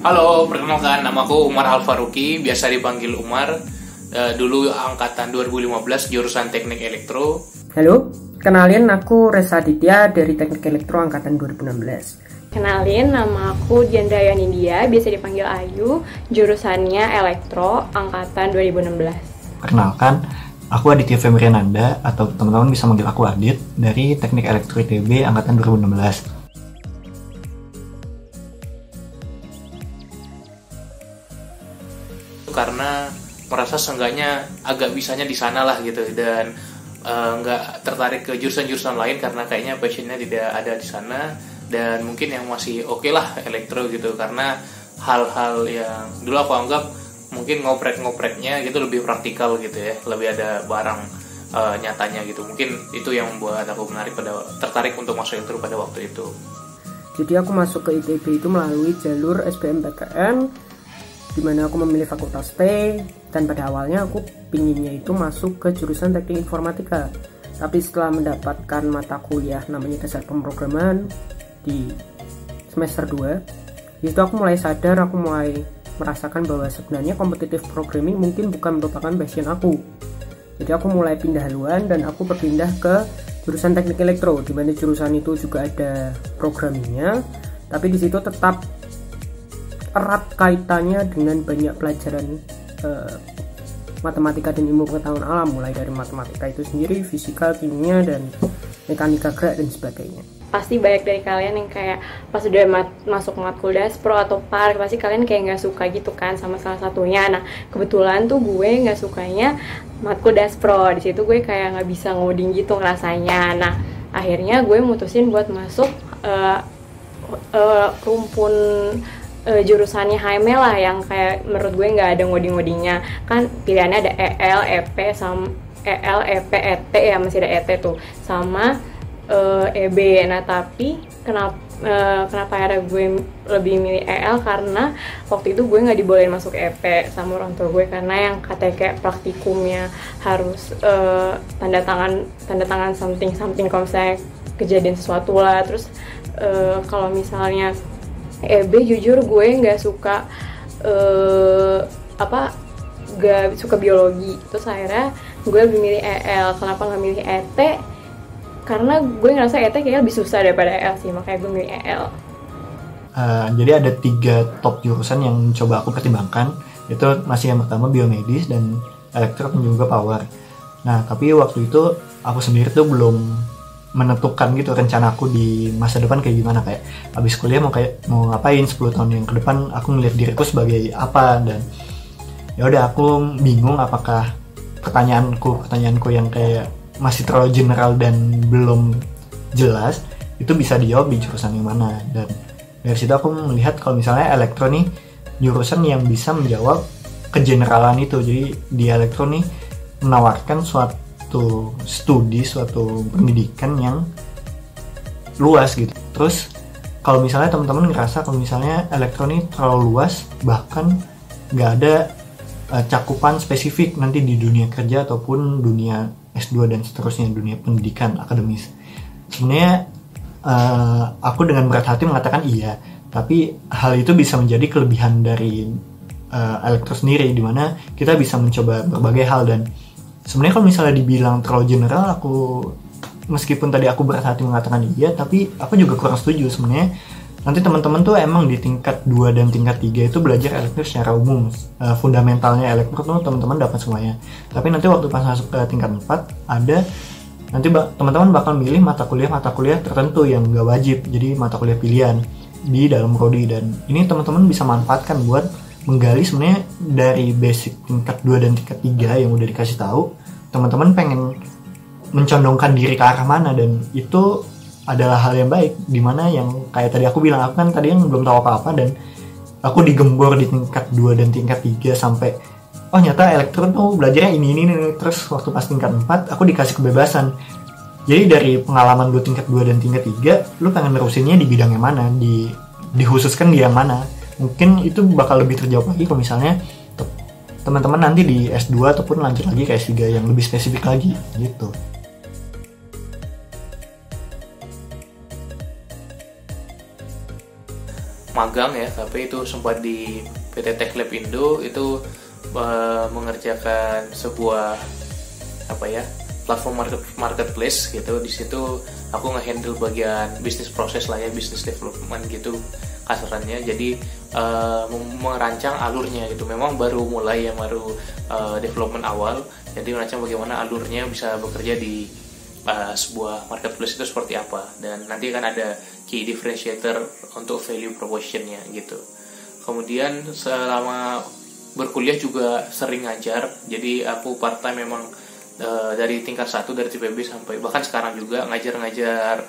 Halo, perkenalkan nama aku Umar Al-Faruqi, biasa dipanggil Umar. Dulu angkatan 2015 jurusan Teknik Elektro. Halo, kenalin aku Reza Aditya dari Teknik Elektro angkatan 2016. Kenalin, nama aku Diandra Nindya, biasa dipanggil Ayu, jurusannya Elektro angkatan 2016. Perkenalkan, aku Aditya Femriananda atau teman-teman bisa manggil aku Adit dari Teknik Elektro ITB angkatan 2016. Karena merasa seenggaknya agak bisanya di sana lah gitu, dan nggak tertarik ke jurusan-jurusan lain karena kayaknya passionnya tidak ada di sana, dan mungkin yang masih oke lah elektro gitu, karena hal-hal yang dulu aku anggap mungkin ngoprek-ngopreknya gitu lebih praktikal gitu ya, lebih ada barang nyatanya gitu. Mungkin itu yang membuat aku tertarik untuk masuk elektro pada waktu itu. Jadi aku masuk ke ITB itu melalui jalur SBMPTN, dimana aku memilih fakultas T, dan pada awalnya aku pinginnya itu masuk ke jurusan teknik informatika. Tapi setelah mendapatkan mata kuliah namanya dasar pemrograman di semester 2, itu aku mulai sadar, aku mulai merasakan bahwa sebenarnya competitive programming mungkin bukan merupakan passion aku. Jadi aku mulai pindah haluan dan aku berpindah ke jurusan teknik elektro, dimana jurusan itu juga ada programmingnya, tapi di situ tetap erat kaitannya dengan banyak pelajaran matematika dan ilmu pengetahuan alam, mulai dari matematika itu sendiri, fisika, kimia, dan mekanika gerak dan sebagainya. Pasti banyak dari kalian yang kayak pas udah masuk matkul Daspro atau Park, pasti kalian kayak nggak suka gitu kan sama salah satunya. Nah, kebetulan tuh gue nggak sukanya matkul Daspro. Di situ gue kayak nggak bisa ngoding gitu rasanya. Nah, akhirnya gue mutusin buat masuk rumpun jurusannya HML lah, yang kayak menurut gue nggak ada ngoding-ngodingnya. Kan pilihannya ada EL, EP, sama EL, EP, ET ya, masih ada ET tuh, sama EB. Nah, tapi kenapa akhirnya gue lebih milih EL, karena waktu itu gue nggak dibolehin masuk EP sama orang tua gue, karena yang katanya kayak praktikumnya harus tanda tangan something kalau misalnya kejadian sesuatu lah. Terus kalau misalnya EB, jujur gue nggak suka nggak suka biologi. Terus akhirnya gue lebih milih EL. Kenapa nggak milih ET? Karena gue ngerasa ET kayaknya lebih susah daripada EL sih, makanya gue milih EL. Jadi ada 3 top jurusan yang coba aku pertimbangkan. Itu masih yang pertama biomedis dan elektro dan juga power. Nah, tapi waktu itu aku sendiri tuh belum menentukan gitu rencana aku di masa depan kayak gimana, kayak habis kuliah mau ngapain 10 tahun yang ke depan, aku ngeliat diriku sebagai apa. Dan ya udah, aku bingung apakah pertanyaanku yang kayak masih terlalu general dan belum jelas itu bisa dijawab di jurusan yang mana. Dan dari situ aku melihat kalau misalnya elektro nih jurusan yang bisa menjawab kegeneralan itu. Jadi di elektro nih menawarkan suatu pendidikan yang luas gitu. Terus kalau misalnya teman-teman ngerasa kalau misalnya elektro ini terlalu luas, bahkan nggak ada cakupan spesifik nanti di dunia kerja ataupun dunia S2 dan seterusnya, dunia pendidikan akademis. Sebenarnya aku dengan berat hati mengatakan iya, tapi hal itu bisa menjadi kelebihan dari elektro sendiri, dimana kita bisa mencoba berbagai hal. Dan sebenarnya kalau misalnya dibilang terlalu general, meskipun tadi aku berat hati mengatakan iya, tapi aku juga kurang setuju. Sebenarnya nanti teman-teman tuh emang di tingkat 2 dan tingkat 3 itu belajar elektro secara umum. Fundamentalnya elektro tuh teman-teman dapat semuanya. Tapi nanti waktu pas masuk ke tingkat 4, nanti teman-teman bakal milih mata kuliah tertentu yang gak wajib, jadi mata kuliah pilihan di dalam prodi. Dan ini teman-teman bisa manfaatkan buat menggali sebenarnya dari basic tingkat 2 dan tingkat 3 yang udah dikasih tahu, teman-teman pengen mencondongkan diri ke arah mana. Dan itu adalah hal yang baik, dimana yang kayak tadi aku bilang, aku kan tadi yang belum tahu apa-apa dan aku digembor di tingkat 2 dan tingkat 3 sampai oh nyata elektro tuh belajarnya ini. Terus waktu pas tingkat 4 aku dikasih kebebasan. Jadi dari pengalaman gue tingkat 2 dan tingkat 3, lu pengen nerusinnya di bidang yang mana, dikhususkan di yang mana. Mungkin itu bakal lebih terjawab lagi kalau misalnya teman-teman nanti di S2 ataupun lanjut lagi ke S3 yang lebih spesifik lagi gitu. magang ya, tapi itu sempat di PT Tech Lab Indo, itu mengerjakan sebuah platform marketplace gitu. Di situ aku ngehandle bagian bisnis proses lah ya, bisnis development gitu kasarannya. Jadi merancang alurnya gitu. Memang baru mulai ya, baru development awal. Jadi merancang bagaimana alurnya bisa bekerja di sebuah marketplace itu seperti apa, dan nanti kan ada key differentiator untuk value propositionnya gitu. Kemudian selama berkuliah juga sering ngajar. Jadi aku part time memang dari tingkat 1 dari TPB sampai bahkan sekarang juga ngajar-ngajar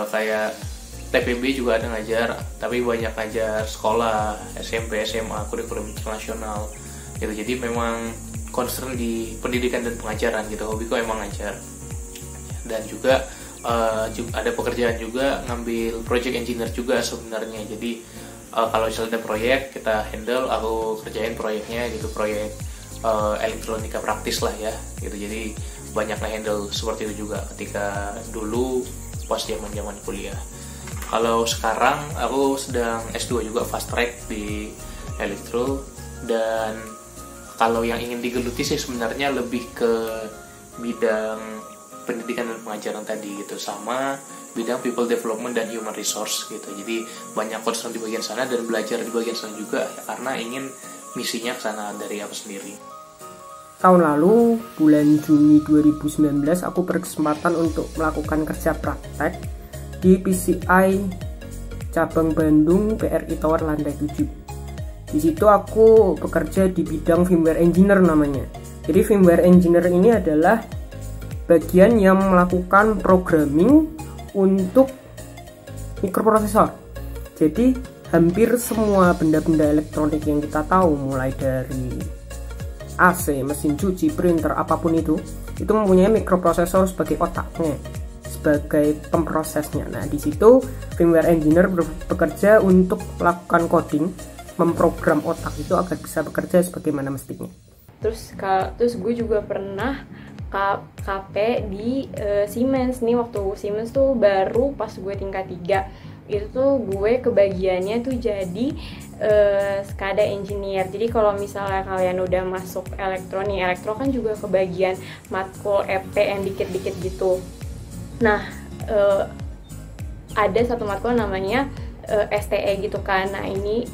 kayak TPB juga ada ngajar, tapi banyak ngajar sekolah, SMP, SMA, kurikulum internasional gitu. Jadi memang concern di pendidikan dan pengajaran gitu. Hobiku emang ngajar. Dan juga ada pekerjaan juga ngambil project engineer juga sebenarnya. Jadi kalau misalnya ada proyek kita handle, aku kerjain proyeknya gitu, proyek elektronika praktis lah ya gitu. Jadi banyak nge-handle seperti itu juga ketika dulu pas zaman kuliah. Kalau sekarang aku sedang S2 juga, fast track di elektro, dan kalau yang ingin digeluti sih sebenarnya lebih ke bidang pendidikan dan pengajaran tadi gitu, sama bidang people development dan human resource gitu. Jadi banyak concern di bagian sana dan belajar di bagian sana juga ya, karena ingin misinya ke sana dari aku sendiri. Tahun lalu, bulan Juni 2019, aku berkesempatan untuk melakukan kerja praktek di PCI cabang Bandung PRI Tower lantai 7. Di situ aku bekerja di bidang firmware engineer namanya. Jadi firmware engineer ini adalah bagian yang melakukan programming untuk mikroprosesor. Jadi hampir semua benda-benda elektronik yang kita tahu, mulai dari AC, mesin cuci, printer, apapun itu mempunyai mikroprosesor sebagai otaknya, sebagai pemprosesnya. Nah, di situ firmware engineer bekerja untuk melakukan coding, memprogram otak itu agar bisa bekerja sebagaimana mestinya. Terus gue juga pernah KP di Siemens nih. Waktu Siemens tuh baru pas gue tingkat 3, itu tuh gue kebagiannya tuh jadi SCADA engineer. Jadi kalau misalnya kalian udah masuk elektro kan juga kebagian matkul EP yang dikit-dikit gitu. Nah, ada satu matkul namanya STE gitu kan. Nah, ini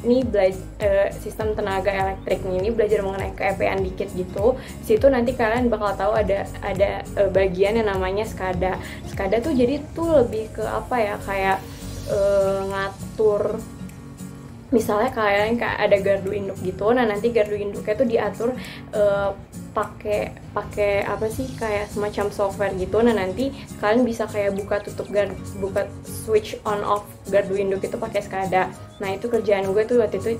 sistem tenaga elektrik nih, ini belajar mengenai ke-EP-an dikit gitu. Situ nanti kalian bakal tahu ada bagian yang namanya SCADA. SCADA tuh jadi tuh lebih ke apa ya, kayak ngatur, misalnya kalian kayak ada gardu induk gitu. Nah, nanti gardu induknya tuh diatur pakai apa sih, kayak semacam software gitu. Nah, nanti kalian bisa kayak buka switch on off gardu induk itu pakai SCADA. Nah, itu kerjaan gue tuh waktu itu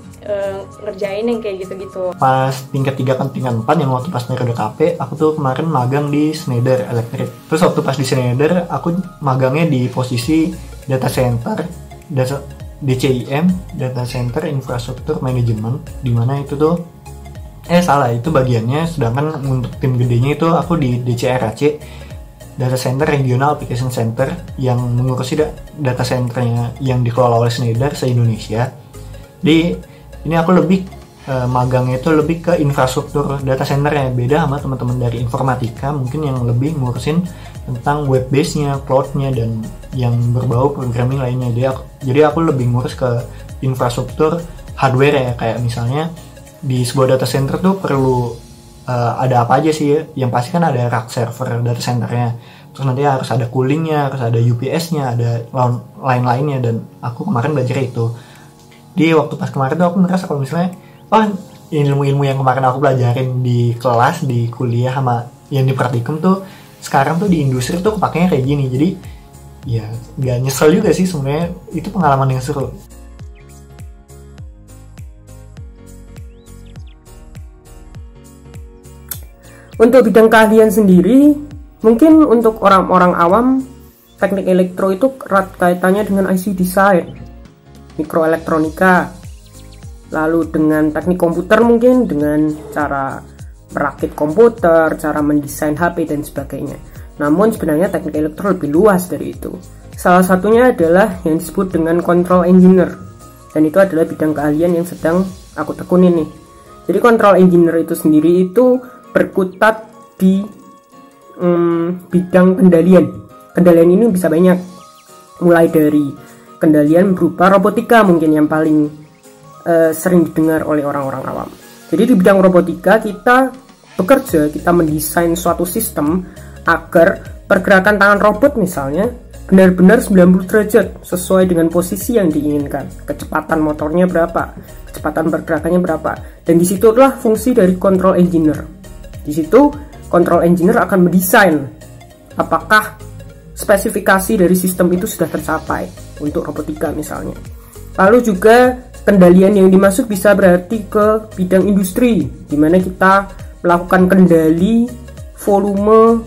ngerjain yang kayak gitu-gitu. Pas tingkat 3 kan tingkat 4 yang waktu pas periode KP, aku tuh kemarin magang di Schneider Electric. Terus waktu pas di Schneider, aku magangnya di posisi data center, DCIM, data center infrastruktur manajemen, dimana itu tuh itu bagiannya. Sedangkan untuk tim gedenya itu aku di DCRAC, Data Center Regional Application Center, yang mengurusi data centernya yang dikelola oleh Schneider se-Indonesia. Di ini aku lebih magangnya itu lebih ke infrastruktur data centernya, beda sama teman-teman dari informatika mungkin yang lebih ngurusin tentang web base-nya, cloud-nya, dan yang berbau programming lainnya. Jadi aku lebih ngurus ke infrastruktur hardware ya, kayak misalnya di sebuah data center tuh perlu ada apa aja sih ya? Yang pasti kan ada rack server data centernya, terus nanti harus ada coolingnya, harus ada UPS-nya, ada lain-lainnya, dan aku kemarin belajar itu. Di waktu pas kemarin tuh aku merasa kalau misalnya ilmu-ilmu yang kemarin aku pelajarin di kelas, di kuliah, sama yang di praktikum tuh sekarang tuh di industri tuh kepakainya kayak gini. Jadi ya nggak nyesel juga sih sebenarnya, itu pengalaman yang seru. Untuk bidang keahlian sendiri, mungkin untuk orang-orang awam, teknik elektro itu erat kaitannya dengan IC design, mikroelektronika, lalu dengan teknik komputer mungkin dengan cara merakit komputer, cara mendesain HP dan sebagainya. Namun sebenarnya teknik elektro lebih luas dari itu. Salah satunya adalah yang disebut dengan control engineer. dan itu adalah bidang keahlian yang sedang aku tekuni nih. Jadi control engineer itu sendiri itu berkutat di bidang kendalian. Kendalian ini bisa banyak, mulai dari kendalian berupa robotika mungkin yang paling sering didengar oleh orang-orang awam. Jadi di bidang robotika kita bekerja, kita mendesain suatu sistem agar pergerakan tangan robot misalnya benar-benar 90 derajat sesuai dengan posisi yang diinginkan. Kecepatan motornya berapa, kecepatan pergerakannya berapa. Dan disitulah fungsi dari control engineer. Di situ control engineer akan mendesain apakah spesifikasi dari sistem itu sudah tercapai untuk robotika misalnya. Lalu juga kendalian yang dimaksud bisa berarti ke bidang industri, di mana kita melakukan kendali volume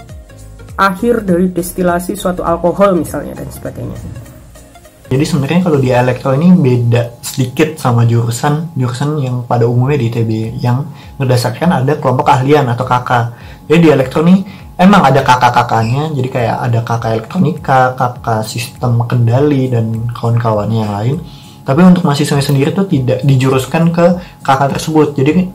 akhir dari destilasi suatu alkohol misalnya dan sebagainya. Jadi sebenarnya kalau di elektro ini beda sedikit sama jurusan yang pada umumnya di ITB yang berdasarkan ada kelompok keahlian atau KK. Jadi di elektro ini emang ada KK-KK-nya, jadi kayak ada KK elektronika, KK sistem kendali dan kawan-kawannya yang lain. Tapi untuk mahasiswa sendiri tuh tidak dijuruskan ke KK tersebut. Jadi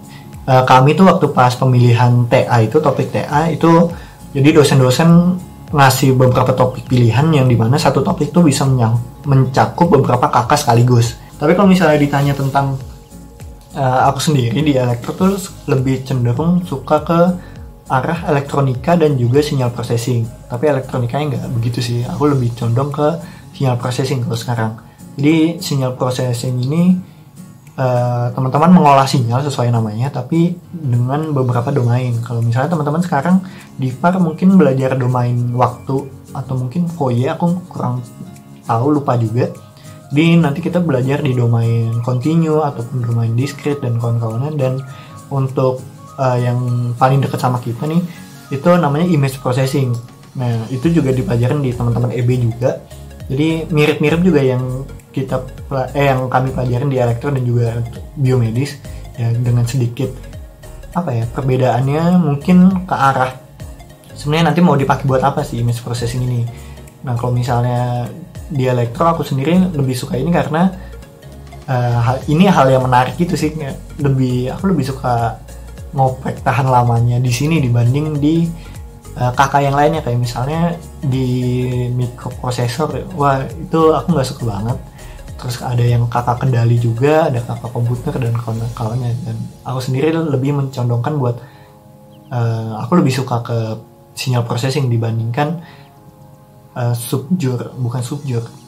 kami tuh waktu pas pemilihan TA itu, topik TA itu, jadi dosen-dosen ngasih beberapa topik pilihan yang dimana satu topik tuh bisa mencakup beberapa KK sekaligus. Tapi kalau misalnya ditanya tentang aku sendiri di elektro tuh lebih cenderung suka ke arah elektronika dan juga sinyal processing. Tapi elektronikanya nggak begitu sih, aku lebih condong ke sinyal processing kalau sekarang. Jadi sinyal processing ini teman-teman mengolah sinyal sesuai namanya, tapi dengan beberapa domain. Kalau misalnya teman-teman sekarang di FAR mungkin belajar domain waktu atau mungkin Fourier, aku kurang tahu, lupa juga. Jadi nanti kita belajar di domain continue ataupun domain discrete dan kawan-kawannya. Dan untuk yang paling dekat sama kita nih, itu namanya image processing. Nah itu juga dipelajarin di teman-teman EB juga. Jadi mirip-mirip juga yang yang kami pelajarin di elektro dan juga biomedis ya, dengan sedikit perbedaannya mungkin ke arah sebenarnya nanti mau dipakai buat apa sih image processing ini. Nah kalau misalnya di elektro aku sendiri lebih suka ini karena ini hal yang menarik gitu sih, aku lebih suka ngoprek tahan lamanya di sini dibanding di kakak yang lainnya, kayak misalnya di mikroprosesor. Wah itu aku nggak suka banget. Terus ada yang kakak kendali juga, ada kakak komputer dan kawan-kawannya. Dan aku sendiri lebih mencondongkan buat aku lebih suka ke sinyal processing dibandingkan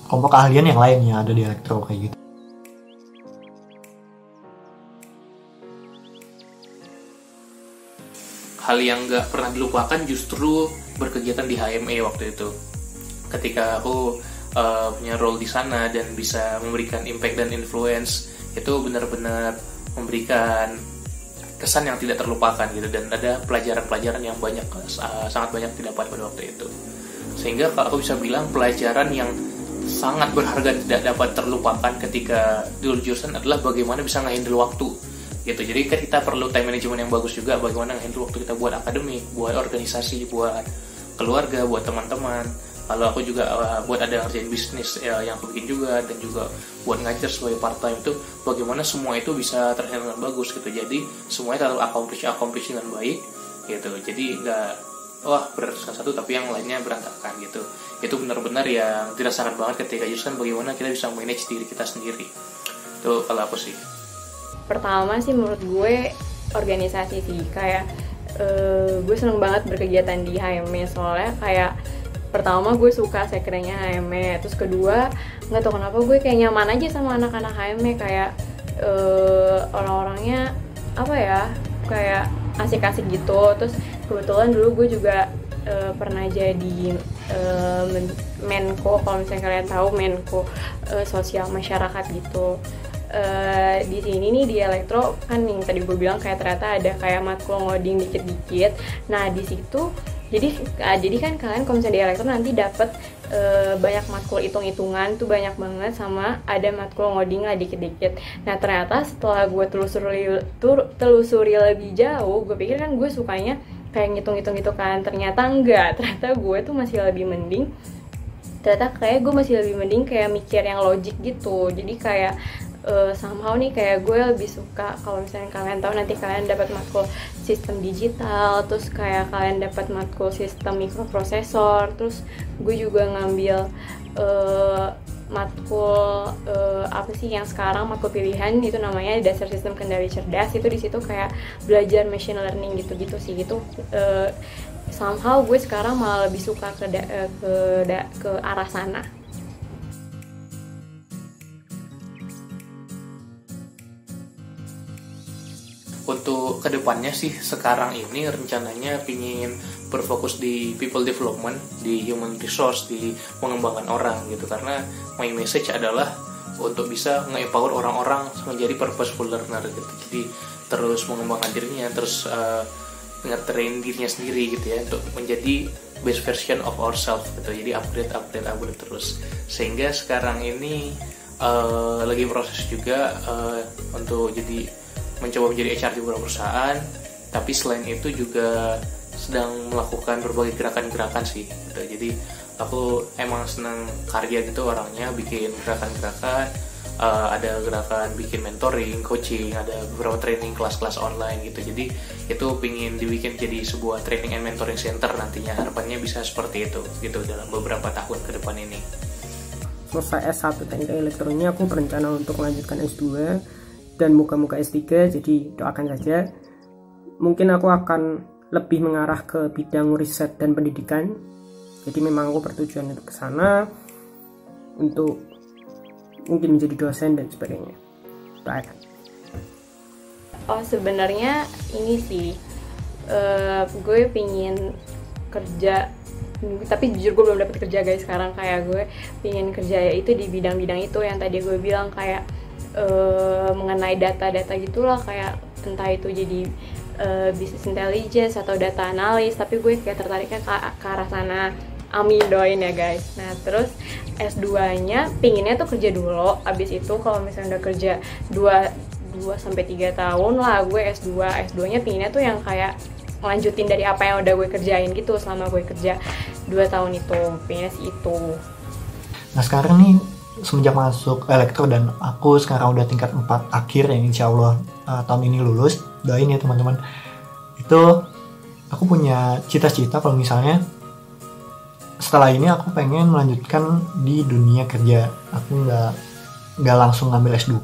kelompok keahlian yang lain yang ada di elektro kayak gitu. Hal yang gak pernah dilupakan justru berkegiatan di HME waktu itu. Ketika aku punya role di sana dan bisa memberikan impact dan influence, itu benar-benar memberikan kesan yang tidak terlupakan gitu. Dan ada pelajaran-pelajaran yang sangat banyak didapat pada waktu itu. Sehingga aku bisa bilang pelajaran yang sangat berharga tidak dapat terlupakan ketika di jurusan adalah bagaimana bisa nge-handle waktu gitu. Jadi kan kita perlu time management yang bagus juga, bagaimana nge-handle waktu kita buat akademik, buat organisasi, buat keluarga, buat teman-teman. Kalau aku juga buat ada ngerjain bisnis yang aku bikin juga, dan juga buat ngajar sebagai part time, itu bagaimana semua itu bisa terhandle dengan bagus gitu. Jadi semuanya terlalu accomplish dengan baik gitu. Jadi nggak berdasarkan satu tapi yang lainnya berantakan gitu. Itu benar-benar yang dirasakan banget ketika jurusan bagaimana kita bisa manage diri kita sendiri. Itu kalau aku sih. Pertama sih menurut gue organisasi sih, kayak gue seneng banget berkegiatan di HME, soalnya kayak pertama gue suka sekrenya HME, terus kedua nggak tahu kenapa gue kayak nyaman aja sama anak-anak HME, kayak orang-orangnya kayak asik-asik gitu. Terus kebetulan dulu gue juga pernah jadi Menko, kalau misalnya kalian tahu Menko sosial masyarakat gitu. Di sini nih di elektro kan yang tadi gue bilang kayak ternyata ada kayak matkul ngoding dikit-dikit. Nah di situ jadi kan kalian kalau misalnya di elektro nanti dapat banyak matkul hitung-hitungan tuh banyak banget, sama ada matkul ngoding lah dikit-dikit. Nah ternyata setelah gue telusuri lebih jauh, gue pikir kan gue sukanya kayak ngitung-ngitung gitu kan, ternyata enggak. Ternyata gue tuh masih lebih mending kayak mikir yang logik gitu. Jadi kayak somehow nih kayak gue lebih suka kalau misalnya kalian tahu nanti kalian dapat matkul sistem digital, terus kayak kalian dapat matkul sistem mikroprosesor, terus gue juga ngambil matkul apa sih yang sekarang matkul pilihan itu namanya dasar sistem kendali cerdas. Itu di situ kayak belajar machine learning gitu-gitu sih. Itu somehow gue sekarang malah lebih suka ke arah sana. Untuk kedepannya sih sekarang ini rencananya pingin berfokus di people development, di human resource, di pengembangan orang gitu, karena my message adalah untuk bisa nge-empower orang-orang menjadi purposeful learner gitu. Jadi terus mengembangkan dirinya, terus nge-train dirinya sendiri gitu ya untuk menjadi best version of ourselves gitu. Jadi upgrade terus. Sehingga sekarang ini lagi proses juga untuk mencoba menjadi HR di beberapa perusahaan, tapi selain itu juga sedang melakukan berbagai gerakan-gerakan sih gitu. Jadi aku emang senang karya gitu orangnya, bikin gerakan-gerakan, ada gerakan bikin mentoring, coaching, ada beberapa training kelas-kelas online gitu. Jadi itu pingin dibikin jadi sebuah training and mentoring center nantinya, harapannya bisa seperti itu gitu dalam beberapa tahun ke depan ini. Selesai S1 teknik elektroniknya, aku berencana untuk melanjutkan S2 dan moga-moga S3, jadi doakan saja. Mungkin aku akan lebih mengarah ke bidang riset dan pendidikan, jadi memang aku bertujuan untuk ke sana untuk mungkin menjadi dosen dan sebagainya. Doakan. Sebenarnya ini sih gue pingin kerja, tapi jujur gue belum dapet kerja guys sekarang. Kayak gue pingin kerja ya itu di bidang-bidang itu yang tadi gue bilang, kayak mengenai data-data gitulah, kayak entah itu jadi business intelligence atau data analis, tapi gue kayak tertariknya ke arah sana. Amin, doain ya guys. Nah terus S2-nya pinginnya tuh kerja dulu, abis itu kalau misalnya udah kerja 2-3 tahun lah gue S2-nya pinginnya tuh yang kayak lanjutin dari apa yang udah gue kerjain gitu selama gue kerja 2 tahun itu, pinginnya sih itu. Nah sekarang nih semenjak masuk elektro dan aku sekarang udah tingkat 4 akhir yang insya Allah tahun ini lulus, doain ya teman-teman. Itu aku punya cita-cita kalau misalnya setelah ini aku pengen melanjutkan di dunia kerja. Aku nggak langsung ngambil S2.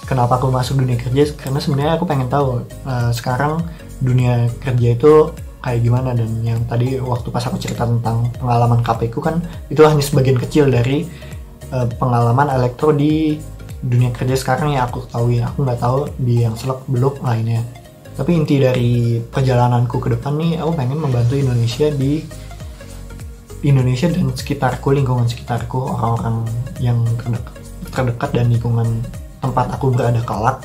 Kenapa aku masuk dunia kerja? Karena sebenarnya aku pengen tahu sekarang dunia kerja itu kayak gimana. Dan yang tadi waktu pas aku cerita tentang pengalaman KP ku kan itu hanya sebagian kecil dari pengalaman elektro di dunia kerja sekarang yang aku ketahui. Aku nggak tahu di yang seluk-beluk lainnya. Tapi inti dari perjalananku ke depan nih, aku pengen membantu Indonesia dan sekitarku, lingkungan sekitarku, orang-orang yang terdekat dan lingkungan tempat aku berada kelak.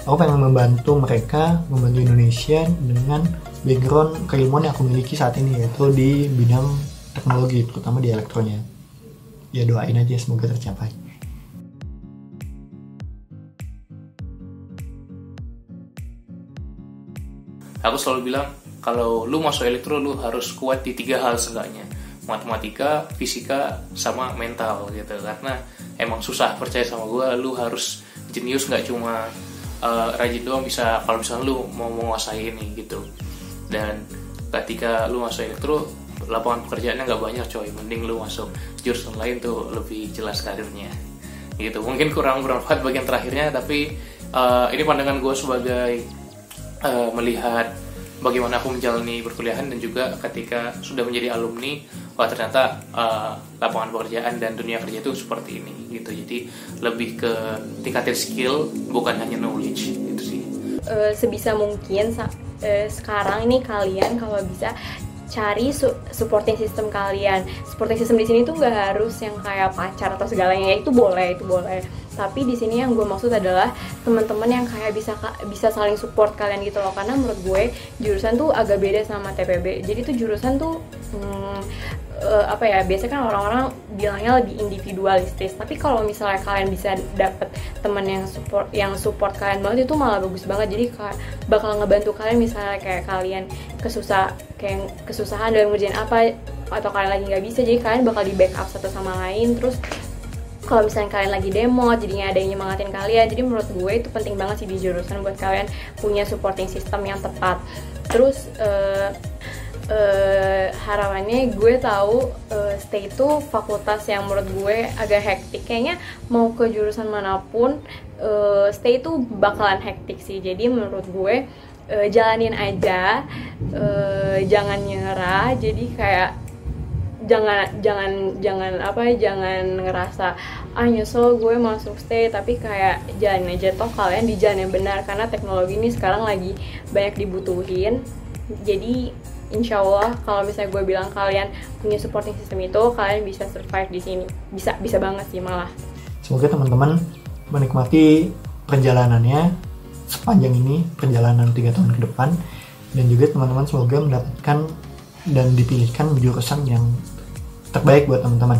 Aku pengen membantu mereka, membantu Indonesia dengan background keilmuan yang aku miliki saat ini, yaitu di bidang teknologi, terutama di elektronya. Ya doain aja semoga tercapai. Aku selalu bilang kalau lu masuk elektro lu harus kuat di 3 hal seenggaknya: matematika, fisika, sama mental gitu. Karena emang susah, percaya sama gue, lu harus jenius, nggak cuma rajin doang bisa kalau misalnya lu mau menguasai ini gitu. Dan ketika lu masuk elektro, lapangan pekerjaannya nggak banyak coy, mending lu masuk jurusan lain tuh lebih jelas karirnya gitu. Mungkin kurang bermanfaat bagian terakhirnya, tapi ini pandangan gue sebagai melihat bagaimana aku menjalani perkuliahan, dan juga ketika sudah menjadi alumni, wah ternyata lapangan pekerjaan dan dunia kerja itu seperti ini gitu. Jadi lebih ke tingkatin skill, bukan hanya knowledge gitu sih. Sebisa mungkin sekarang ini kalian kalau bisa cari supporting system kalian. Supporting system di sini tuh nggak harus yang kayak pacar atau segalanya, itu boleh. Tapi di sini yang gue maksud adalah teman-teman yang kayak bisa saling support kalian gitu loh. Karena menurut gue jurusan tuh agak beda sama TPB. Jadi tuh jurusan tuh biasanya kan orang-orang bilangnya lebih individualistis. Tapi kalau misalnya kalian bisa dapet teman yang support kalian banget, itu malah bagus banget. Jadi bakal ngebantu kalian misalnya kayak kalian kesusahan dalam ngerjain apa, atau kalian lagi nggak bisa, jadi kalian bakal di backup satu sama lain. Terus kalau misalnya kalian lagi demo jadinya ada yang nyemangatin kalian. Jadi menurut gue itu penting banget sih di jurusan buat kalian punya supporting system yang tepat. Terus harapannya gue tahu STAY itu fakultas yang menurut gue agak hektik. Kayaknya mau ke jurusan manapun STAY itu bakalan hektik sih. Jadi menurut gue jalanin aja, jangan nyerah. Jadi kayak jangan ngerasa nyesel gue masuk STAY, tapi kayak jalanin aja, toh kalian di jalan yang benar karena teknologi ini sekarang lagi banyak dibutuhin. Jadi insya Allah kalau misalnya gue bilang kalian punya supporting system itu, kalian bisa survive di sini, bisa banget sih malah. Semoga teman-teman menikmati perjalanannya sepanjang ini, perjalanan 3 tahun ke depan, dan juga teman-teman semoga mendapatkan dan dipilihkan jurusan yang terbaik buat teman-teman.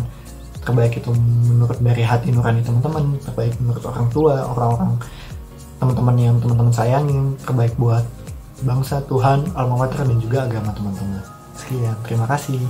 Terbaik itu menurut dari hati nurani teman-teman, terbaik menurut orang tua, orang-orang teman-teman yang teman-teman sayangin, terbaik buat bangsa, Tuhan, alma mater, dan juga agama teman-teman. Sekian, terima kasih.